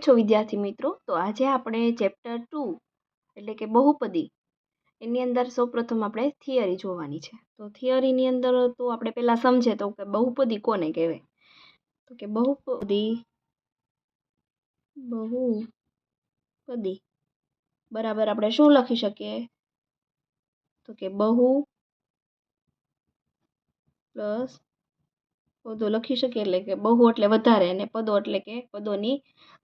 છો વિદ્યાર્થી મિત્રો, તો આજે આપણે ચેપ્ટર 2 એટલે કે બહુપદી એની અંદર સૌપ્રથમ આપણે થિયરી જોવાની છે. તો થિયરીની અંદર તો આપણે પહેલા સમજે તો કે બહુપદી કોને કહેવાય. તો કે બહુપદી બરાબર આપણે શું લખી શકીએ? તો કે બહુ પ્લસ પદો લખી શકીએ, એટલે કે બહુ એટલે વધારે અને પદો એટલે કે પદોની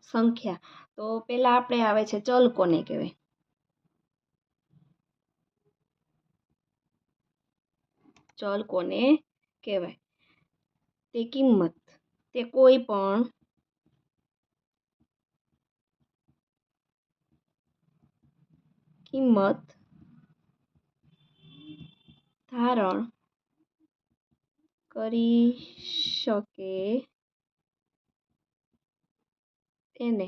સંખ્યા. તો પહેલા આપણે આવે છે ચલ કોને કહેવાય. ચલ કોને કહેવાય? તે કિંમત, તે કોઈ પણ કિંમત ધારણ કરી શકે તેને,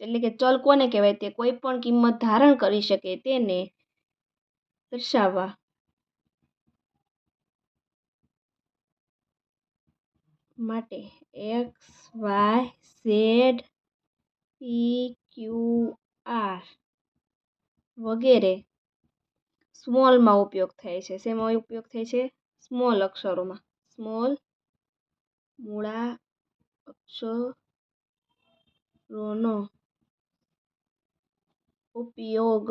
એટલે કે ચલ કોને કહેવાય? તે કોઈ પણ કિંમત ધારણ કરી શકે તેને દર્શાવવા માટે એક્સ વાય ઝેડ પી ક્યુ આર વગેરે સ્મોલમાં ઉપયોગ થાય છે. શેમાં ઉપયોગ થાય છે? સ્મોલ અક્ષરોમાં. સ્મોલ મૂળા અક્ષરોનો ઉપયોગ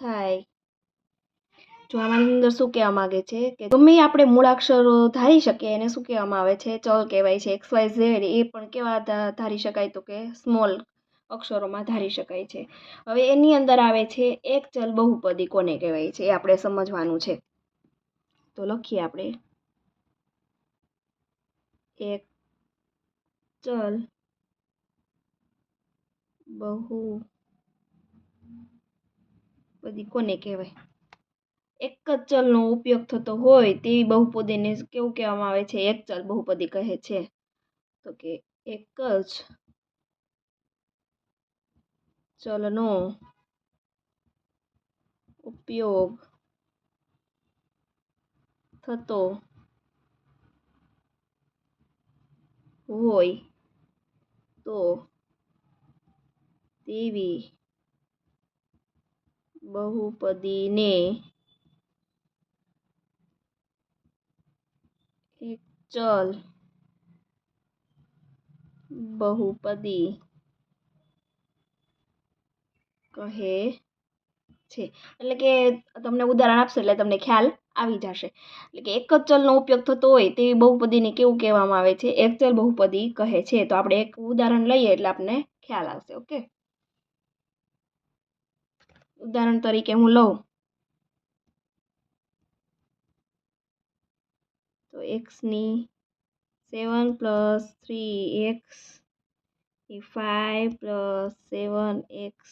થાય. જો આની અંદર શું કહેવા માંગે છે કે ગમે આપણે મૂળાક્ષરો ધારી શકીએ એને શું કહેવામાં આવે છે? ચલ કહેવાય છે. એક્સ વાય ઝેડ એ પણ કેવા ધારી શકાય? તો કે સ્મોલ અક્ષરોમાં ધારી શકાય છે. હવે એની અંદર આવે છે એક ચલ બહુપદી કોને કહેવાય છે, એ આપણે સમજવાનું છે. તો લખીએ આપણે એક ચલ બહુપદી કોને કહેવાય? એક જ ચલનો ઉપયોગ થતો હોય તેવી બહુપદીને કેવું કહેવામાં આવે છે? એક ચલ બહુપદી કહે છે. તો કે એક જ ચલનો ઉપયોગ થતો હોય તો તેવી બહુપદીને એક ચલ બહુપદી કહે છે. એટલે કે તમને ઉદાહરણ આપશે એટલે તમને ખ્યાલ આવી જશે. એટલે કે એક જ ચલનો ઉપયોગ થતો હોય તેવી બહુપદીને કેવું કહેવામાં આવે છે? એક ચલ બહુપદી કહે છે. તો આપણે એક ઉદાહરણ લઈએ એટલે આપણને ખ્યાલ આવશે. ઓકે, ઉદાહરણ તરીકે હું લઉં તો એક્સની 7 + 3x 5 + 7x².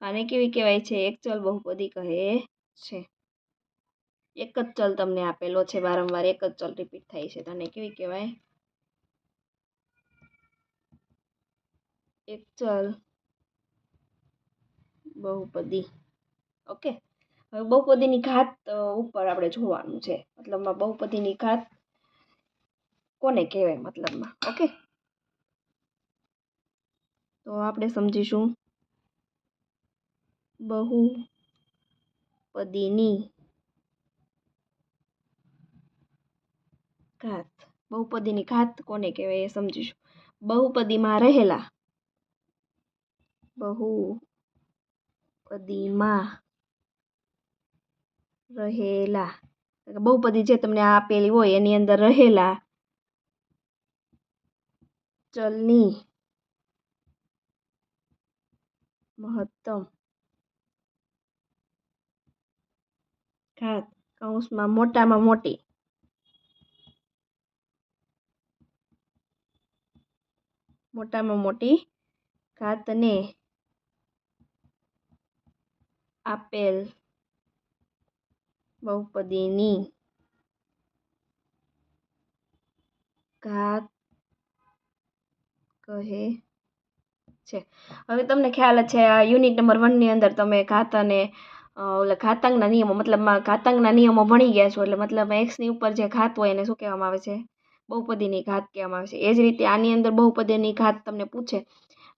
આને કેવી કહેવાય છે? એક ચલ બહુપદી કહે છે. એક જ ચલ તમને આપેલો છે, વારંવાર એક જ ચલ રિપીટ થાય છે, તો આને કેવી કહેવાય? એક ચલ બહુપદી. ઓકે, હવે બહુપદીની ઘાત ઉપર આપણે જોવાનું છે. મતલબમાં બહુપદીની ઘાત કોને કહેવાય મતલબમાં. ઓકે, તો આપણે સમજીશું બહુપદીની ઘાત. બહુપદીની ઘાત કોને કહેવાય એ સમજીશું. બહુપદીમાં રહેલા બહુપદી જે તમને આપેલી હોય એની અંદર રહેલા ચલની મહત્તમ ઘાત કૌંસમાં મોટામાં મોટી ઘાતને આપેલ બહુપદીની ઘાત કહે છે. હવે તમને ખ્યાલ જ છે આ યુનિટ નંબર 1 ની અંદર તમે ઘાત અને ઘાતાંકના નિયમો, મતલબમાં ઘાતાંકના નિયમો ભણી ગયા છો. એટલે મતલબ એક્સની ઉપર જે ઘાત હોય એને શું કહેવામાં આવે છે? બહુપદીની ઘાત કહેવામાં આવે છે. એ જ રીતે આની અંદર બહુપદીની ઘાત તમને પૂછે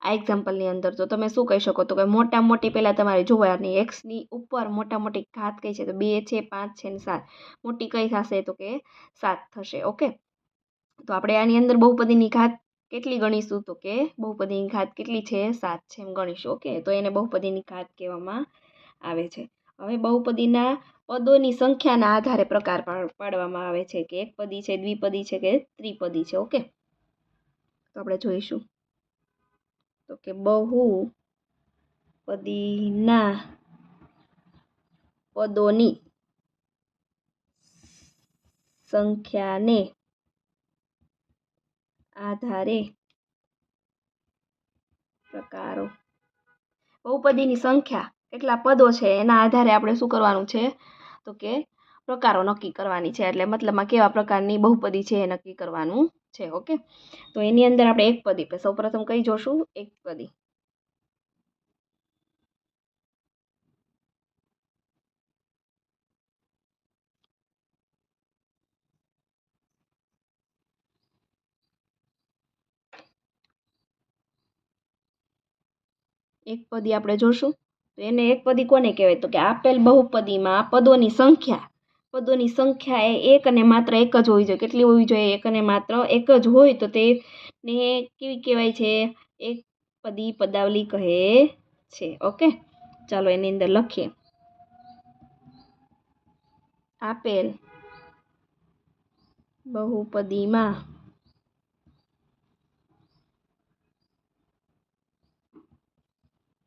આ એક્ઝામ્પલની અંદર, તો તમે શું કહી શકો? તો કે મોટા મોટી પહેલાં તમારે જોવાની, એક્સની ઉપર મોટા મોટી ઘાત કઈ છે? તો 2 છે, 5 છે ને 7. મોટી કઈ થશે? તો કે 7 થશે. ઓકે, તો આપણે આની અંદર બહુપદીની ઘાત કેટલી ગણીશું? તો કે બહુપદીની ઘાત કેટલી છે? 7 છે એમ ગણીશું. ઓકે, તો એને બહુપદીની ઘાત કહેવામાં આવે છે. હવે બહુપદીના પદોની સંખ્યાના આધારે પ્રકાર પાડવામાં આવે છે કે એકપદી છે, દ્વિપદી છે કે ત્રિપદી છે. ઓકે, તો આપણે જોઈશું તો કે બહુપદીના પદોની સંખ્યાને આધારે પ્રકારો. બહુપદીની સંખ્યા કેટલા પદો છે એના આધારે આપણે શું કરવાનું છે? તો કે પ્રકારો નક્કી કરવાની છે. એટલે મતલબમાં કેવા પ્રકારની બહુપદી છે એ નક્કી કરવાનું છે. ઓકે, તો એની અંદર આપણે એકપદી સૌપ્રથમ કઈ જોશું? એકપદી. એકપદી આપણે જોશું તો એને એકપદી કોને કહેવાય? તો કે આપેલ બહુપદીમાં પદોની સંખ્યા એ એક અને માત્ર એક જ હોવી જોઈએ. કેટલી હોવી જોઈએ? એક અને માત્ર એક જ હોય તો તેને કેવી કહેવાય છે? એકપદી પદાવલી કહે છે. ઓકે, ચાલો એની અંદર લખીએ. આપેલ બહુપદીમાં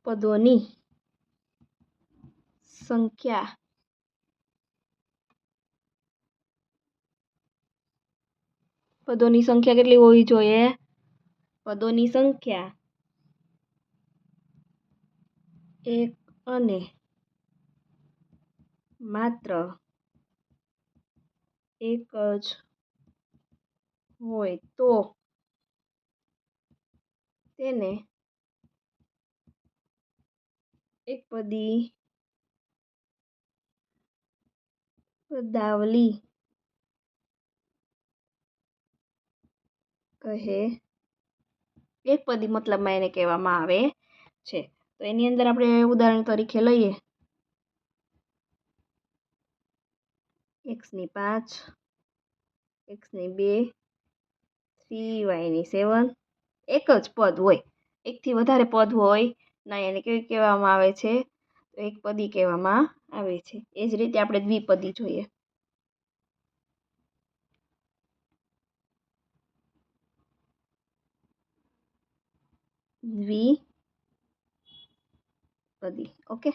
પદોની સંખ્યા કેટલી હોવી જોઈએ? પદોની સંખ્યા એક અને માત્ર એક જ હોય તો તેને એકપદી પદાવલી કહે. એકપદી મતલબમાં એને કહેવામાં આવે છે. તો એની અંદર આપણે ઉદાહરણ તરીકે લઈએ x ની 5, x ની 2, 3y ની 7. એક જ પદ હોય, એકથી વધારે પદ હોય ના, એને કેવી કહેવામાં આવે છે? તો એકપદી કહેવામાં આવે છે. એ જ રીતે આપણે દ્વિપદી જોઈએ. દ્વિપદી. ઓકે,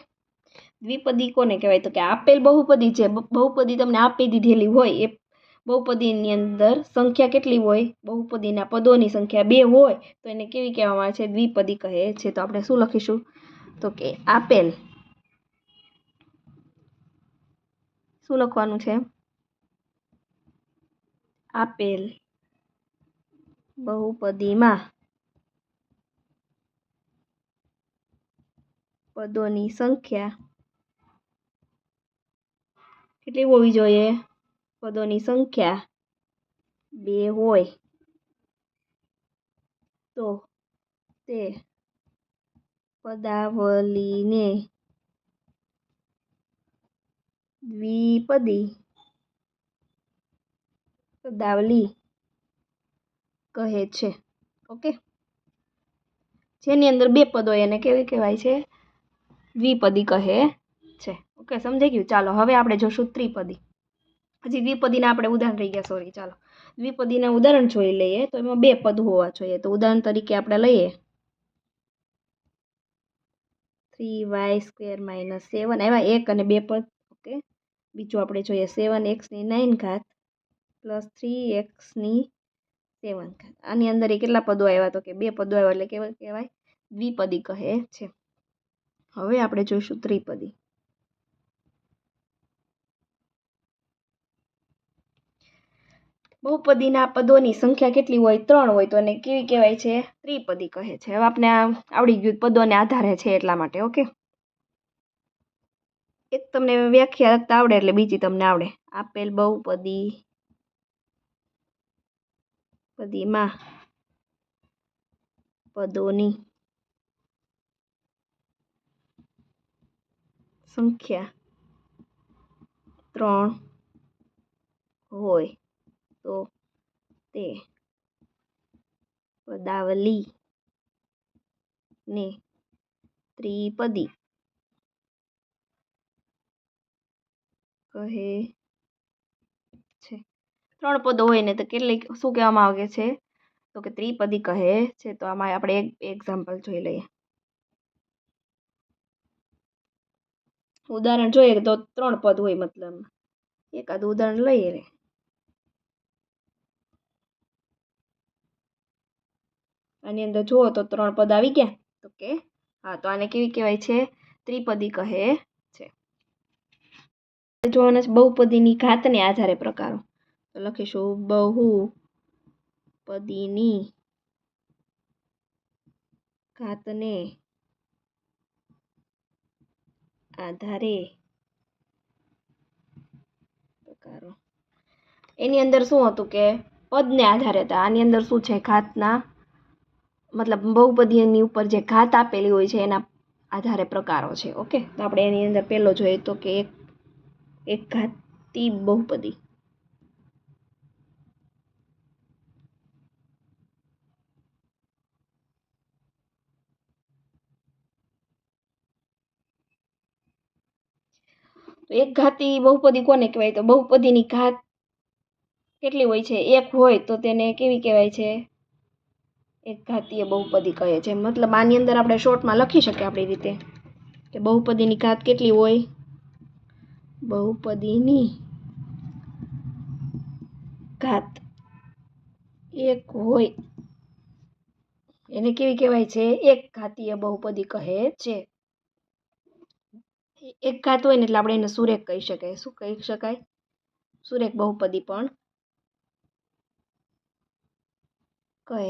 દ્વિપદી કોને કહેવાય? તો કે આપેલ બહુપદી છે, બહુપદી તમને આપી દીધેલી હોય એ બહુપદીની અંદર સંખ્યા કેટલી હોય? બહુપદીના પદોની સંખ્યા 2 હોય તો એને કેવી કહેવામાં આવે છે? દ્વિપદી કહે છે. તો આપણે શું લખીશું? તો કે આપેલ, શું લખવાનું છે? આપેલ બહુપદીમાં પદોની સંખ્યા કેટલી હોવી જોઈએ? પદોની સંખ્યા 2 હોય તો તે પદાવલીને દ્વિપદી પદાવલી કહે છે. ઓકે, જેની અંદર 2 પદ હોય એને કેવી કહેવાય છે? દ્વિપદી કહે છે. ઓકે, સમજાઈ ગયું? ચાલો હવે આપણે જોશું ત્રિપદી. હજી દ્વિપદીના આપણે ઉદાહરણ રહી ગયા, સોરી. ચાલો દ્વિપદીના ઉદાહરણ જોઈ લઈએ. તો એમાં 2 પદ હોવા જોઈએ. તો ઉદાહરણ તરીકે આપણે લઈએ 3y² - 7. એવા 1 અને 2 પદ. ઓકે, બીજું આપણે જોઈએ 7x ની 9 પ્લસ 3x ની 7. આની અંદર એ કેટલા પદો આવ્યા? તો કે 2 પદો આવ્યા. એટલે કેવા કહેવાય? દ્વિપદી કહે છે. હવે આપણે જોઈશું ત્રિપદી. બહુપદીના પદોની સંખ્યા કેટલી હોય? 3 હોય તો એને કેવી કહેવાય છે? ત્રિપદી કહે છે. હવે આપણે આવડી ગયું પદોને આધારે છે એટલા માટે. ઓકે, એક તમને વ્યાખ્યા લખતા આવડે એટલે બીજી તમને આવડે. આપેલ બહુપદી પદીમાં પદોની સંખ્યા 3 હોય તો તે પદાવલીને ત્રિપદી કહે છે. 3 પદો હોય ને તો કેટલી શું કહેવામાં આવે છે? તો કે ત્રિપદી કહે છે. તો આમાં આપણે એક એક્ઝામ્પલ જોઈ લઈએ. ઉદાહરણ જોઈએ તો 3 પદ હોય, મતલબ એકાદું ઉદાહરણ લઈએ રે. આની અંદર જુઓ તો 3 પદ આવી ગયા. તો કે હા, તો આને કેવી કહેવાય છે? ત્રિપદી કહે છે. જોવાના છે બહુપદીની ઘાતને આધારે પ્રકારો. તો લખીશું બહુપદીની ઘાતને આધારે પ્રકારો. એની અંદર શું હતું કે પદને આધારે હતા. આની અંદર શું છે? ઘાતના મતલબ બહુપદીની ઉપર જે ઘાત આપેલી હોય છે એના આધારે પ્રકારો છે. ઓકે, તો આપણે એની અંદર પહેલો જોઈએ તો કે એક ઘાતી બહુપદી. તો એક ઘાતી બહુપદી કોને કહેવાય? તો બહુપદીની ઘાત કેટલી હોય છે? 1 હોય તો તેને કેવી કહેવાય છે? એક ઘાતીય બહુપદી કહે છે. મતલબ આની અંદર આપણે શોર્ટમાં લખી શકીએ આપણી રીતે કે બહુપદીની ઘાત કેટલી હોય? બહુપદીની ઘાત 1 હોય એને કેવી કહેવાય છે? એક ઘાતીય બહુપદી કહે છે. એક ઘાત હોય ને એટલે આપણે એને સુરેખ કહી શકાય. શું કહી શકાય? સુરેખ બહુપદી પણ કહે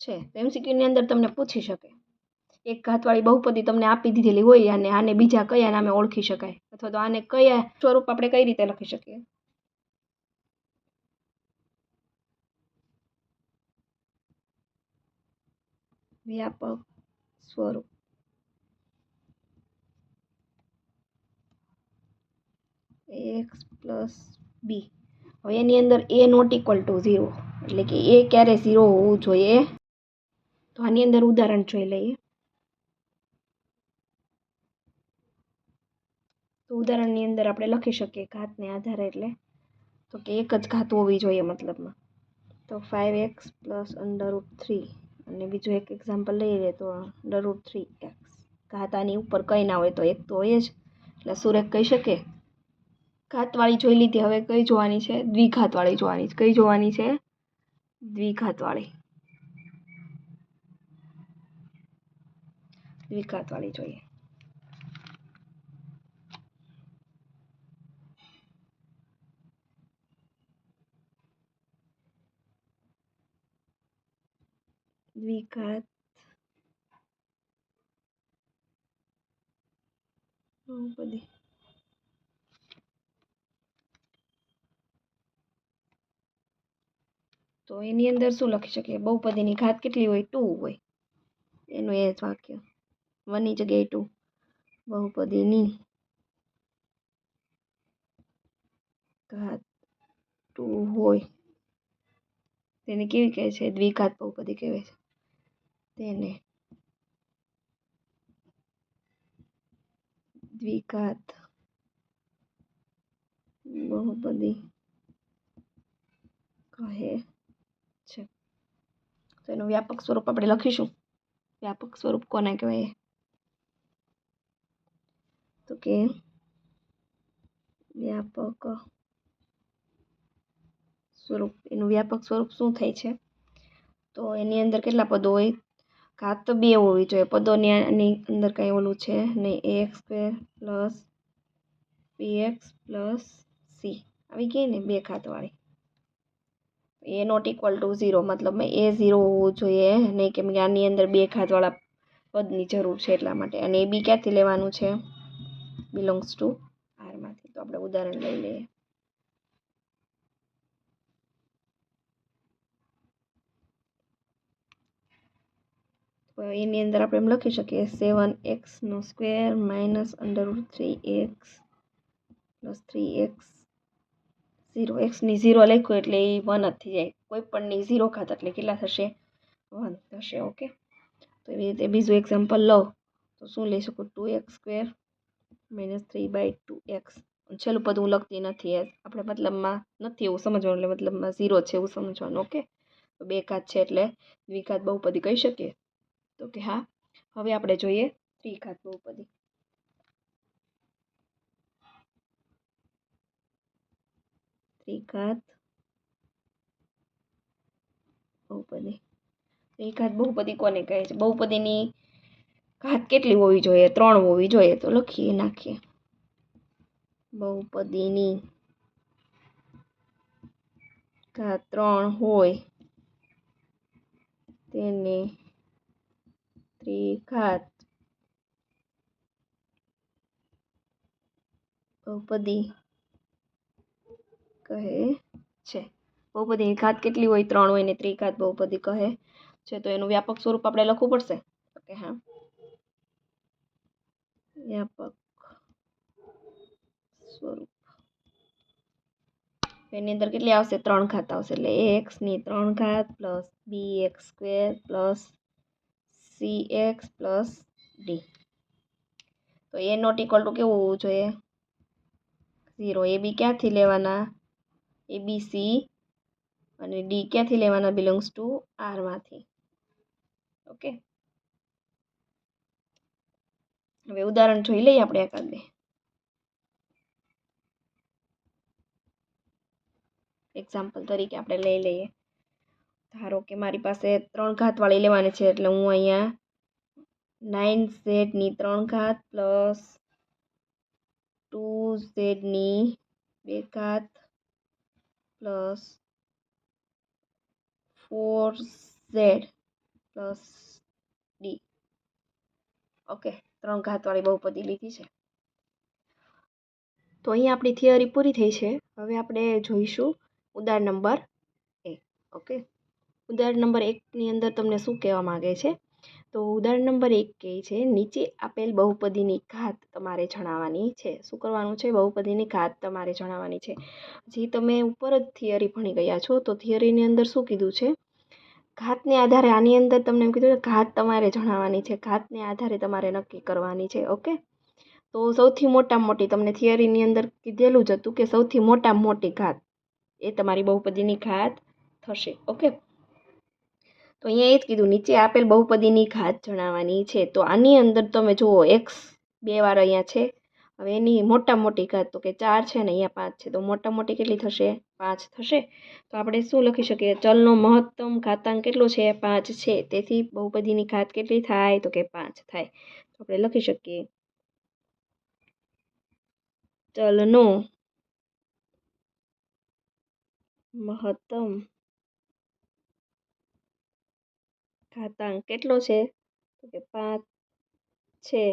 છે. MCQ ની અંદર તમને પૂછી શકે એક ઘાતવાળી બહુપદી તમને આપી દીધેલી હોય અને આને બીજા કયા નામે ઓળખી શકાય, અથવા તો આને કયા સ્વરૂપ આપણે કઈ રીતે લખી શકીએ? વ્યાપક સ્વરૂપ. x + b. હવે એની અંદર a નોટ ઇક્વલ ટુ 0, એટલે કે a ક્યારે 0 હોવું જોઈએ? તો આની અંદર ઉદાહરણ જોઈ લઈએ. તો ઉદાહરણની અંદર આપણે લખી શકીએ ઘાતને આધારે, એટલે તો કે એક જ ઘાત હોવી જોઈએ મતલબમાં. તો 5x + √3 અને બીજું એક એક્ઝામ્પલ લઈ લઈએ તો √3x. ઘાત આની ઉપર કંઈ ના હોય તો એક તો હોય જ, એટલે સુરેખ કહી શકીએ. ઘાતવાળી જોઈ લીધી. હવે કઈ જોવાની છે? દ્વિઘાતવાળી જોવાની છે. કઈ જોવાની છે? દ્વિઘાતવાળી. દ્વિઘાતવાળી જોઈએ. દ્વિઘાત બહુપદી. તો એની અંદર શું લખી શકીએ? બહુપદીની ઘાત કેટલી હોય? 2 હોય. એનું એ જ વાક્ય, 1 ની જગ્યાએ 2. બહુપદીની ઘાત 2 હોય તેને કેવી કહે છે? દ્વિઘાત બહુપદી કહેવાય છે. તેને દ્વિઘાત બહુપદી કહે છે. તો એનું વ્યાપક સ્વરૂપ આપણે લખીશું. વ્યાપક સ્વરૂપ કોને કહેવાય? તો કે વ્યાપક સ્વરૂપ. એનું વ્યાપક સ્વરૂપ શું થાય છે? તો એની અંદર કેટલા પદો હોય? ઘાત તો 2 હોવી જોઈએ. પદોની અંદર કંઈ ઓલું છે નહીં. ax² + bx + c આવી ગઈ ને 2 ઘાતવાળી. a નોટ ઇક્વલ ટુ 0, મતલબ a 0 હોવું જોઈએ નહીં, કેમ કે આની અંદર 2 ઘાતવાળા પદની જરૂર છે એટલા માટે. અને એ બી ક્યાંથી લેવાનું છે? Belongs to R. માંથી. તો આપણે ઉદાહરણ લઈ લઈએ. એની અંદર આપણે એમ લખી શકીએ 7x² minus √3x plus 3x 0 x ની 0 લખ્યું એટલે એ 1 જ થઈ જાય. કોઈ પણની 0 ઘાત એટલે કેટલા થશે? 1 થશે. ઓકે, તો એવી રીતે બીજું એક્ઝામ્પલ લો તો શું લઈ શકું? 2x² minus 3/2x. છેલ્લું પદ હું લખતી નથી, આપણે મતલબમાં નથી એવું સમજવાનું, એટલે મતલબમાં 0 છે એવું સમજવાનું. ઓકે, તો 2 ઘાત છે એટલે દ્વિઘાત બહુપદી કહી શકીએ? તો કે હા. હવે આપણે જોઈએ ત્રિઘાત બહુપદી. ત્રિઘાત બહુપદી. ત્રિઘાત બહુપદી કોને કહે છે? બહુપદીની ઘાત કેટલી હોવી જોઈએ? 3 હોવી જોઈએ. તો લખીએ, નાખીએ. બહુપદીની ઘાત 3 હોય તેને ત્રિઘાત બહુપદી કહે છે. બહુપદીની ઘાત કેટલી હોય? 3 હોય ને ત્રિઘાત બહુપદી કહે છે. તો એનું વ્યાપક સ્વરૂપ આપણે લખવું પડશે. ઓકે, હા, વ્યાપક સ્વરૂપ. એની અંદર કેટલી આવશે? 3 ઘાત આવશે, એટલે x ની 3 ઘાત plus bx² plus cx plus d. તો એ નોટ ઇક્વલ ટુ કેવું હોવું જોઈએ? 0. એ બી ક્યાંથી લેવાના? abc અને d ક્યાંથી લેવાના? બિલોંગ્સ ટુ r માંથી. ઓકે, હવે ઉદાહરણ જોઈ લઈએ આપણે એકાદ બે. એક્ઝામ્પલ તરીકે આપણે લઈ લઈએ. ધારો કે મારી પાસે 3 ઘાતવાળી લેવાની છે, એટલે હું અહીંયા 9z ની 3 ઘાત પ્લસ 2z ની 2 ઘાત plus 4z plus d. Okay, 3 ઘાતવાળી બહુપદી લીધી છે. તો અહીંયા આપણી થિયરી પૂરી થઈ છે. હવે આપણે જોઈશું ઉદાહરણ નંબર 1. ઓકે, ઉદાહરણ નંબર 1ની અંદર તમને શું કહેવા માગે છે? તો ઉદાહરણ નંબર 1 કહે છે, નીચે આપેલ બહુપદીની ઘાત તમારે જણાવવાની છે. શું કરવાનું છે? બહુપદીની ઘાત તમારે જણાવવાની છે. જે તમે ઉપર જ થિયરી ભણી ગયા છો, તો થિયરીની અંદર શું કીધું છે? ઘાતને આધારે, આની અંદર તમને એમ કીધું ઘાત તમારે જણાવવાની છે, ઘાતને આધારે તમારે નક્કી કરવાની છે. ઓકે, તો સૌથી મોટામાં મોટી તમને થિયરીની અંદર કીધેલું જ હતું કે સૌથી મોટામાં મોટી ઘાત એ તમારી બહુપદીની ઘાત થશે. ઓકે, તો અહીંયા એ જ કીધું, નીચે આપેલ બહુપદીની ઘાત જણાવવાની છે. તો આની અંદર તમે જુઓ, x 2 વાર અહીંયા છે. હવે એની મોટામાં મોટી ઘાત તો કે 4 છે ને અહીંયા 5 છે, તો મોટામાં મોટી કેટલી થશે? 5 થશે. તો આપણે શું લખી શકીએ? ચલનો મહત્તમ ઘાતાંક કેટલો છે? 5 છે. તેથી બહુપદીની ઘાત કેટલી થાય? તો કે 5 થાય. તો આપણે લખી શકીએ, ચલનો મહત્તમ ઘાતાંક કેટલો છે? તો કે 5 છે.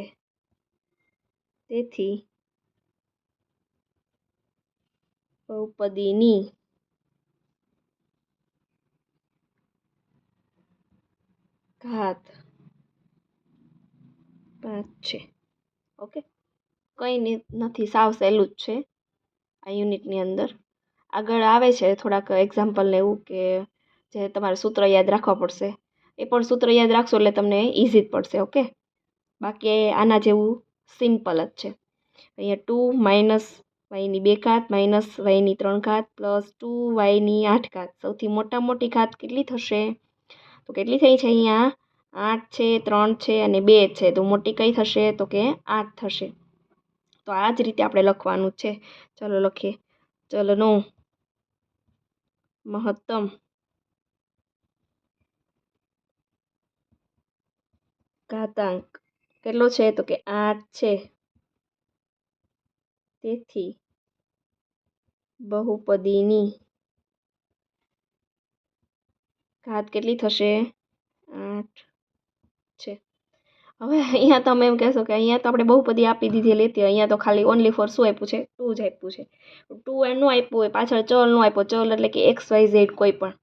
તેથી બહુપદીની ઘાત 5 છે. ઓકે, કંઈ નથી, સાવ સહેલું જ છે આ યુનિટની અંદર. આગળ આવે છે થોડાક એક્ઝામ્પલને એવું કે જે તમારે સૂત્ર યાદ રાખવા પડશે. એ પણ સૂત્ર યાદ રાખશો એટલે તમને ઇઝી જ પડશે. ઓકે, બાકી આના જેવું સિમ્પલ જ છે. અહીંયા 2 માઇનસ y ની 2 ઘાત માઇનસ y ની 3 ઘાત પ્લસ 2y ની 8 ઘાત. સૌથી મોટામાં મોટી ઘાત કેટલી થશે? તો કેટલી થઈ છે? અહીંયા 8 છે, 3 છે અને 2 છે. તો મોટી કઈ થશે? તો કે 8 થશે. તો આ જ રીતે આપણે લખવાનું છે. ચલો લખીએ, ચલનો મહત્તમ ઘાતાંક કેટલો છે? તો કે 8 છે. તેથી બહુપદીની ઘાત કેટલી થશે? 8 છે. હવે અહીંયા તમે એમ કહેશો કે અહીંયા તો આપણે બહુપદી આપી દીધી લેતી, અહીંયા તો ખાલી ઓનલી ફોર શું આપ્યું છે? 2 જ આપ્યું છે. 2 એનું આપ્યું હોય, પાછળ ચલ નો આપ્યો. ચલ એટલે કે XYZ કોઈ પણ.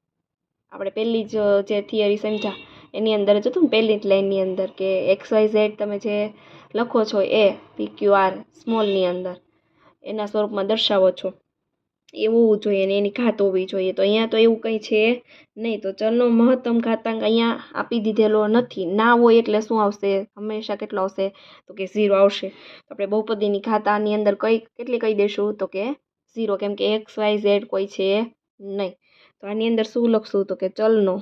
આપણે પહેલી જ જે થિયરી સમજ્યા એની અંદર જો તું પહેલી જ લાઈનની અંદર કે XYZ તમે જે લખો છો એ PQR સ્મોલની અંદર એના સ્વરૂપમાં દર્શાવો છો એવું હોવું જોઈએ ને એની ઘાત હોવી જોઈએ. તો અહીંયા તો એવું કંઈ છે નહીં. તો ચલનો મહત્તમ ઘાતાંક અહીંયા આપી દીધેલો નથી. ના હોય એટલે શું આવશે? હંમેશા કેટલો આવશે? તો કે 0 આવશે. તો આપણે બહુપદીની ઘાત આની અંદર કેટલી કહી દઈશું? તો કે 0, કેમ કે XYZ કોઈ છે નહીં. તો આની અંદર શું લખશું? તો કે ચલનો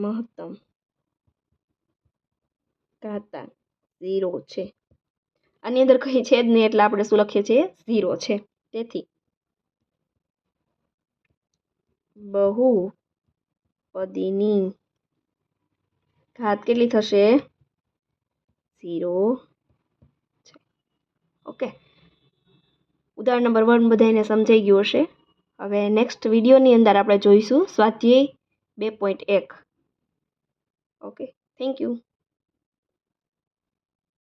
મહત્તમ ઘાતાંક 0 છે. આની અંદર કંઈ છે જ નહીં એટલે આપણે શું લખીએ છીએ? 0 છે. તેથી બહુપદીની ઘાત કેટલી થશે? 0 છે. ઓકે, ઉદાહરણ નંબર 1 બધાને સમજાઈ ગયું હશે. હવે નેક્સ્ટ વિડીયોની અંદર આપણે જોઈશું સ્વાધ્યાય 2.1. Okay, thank you.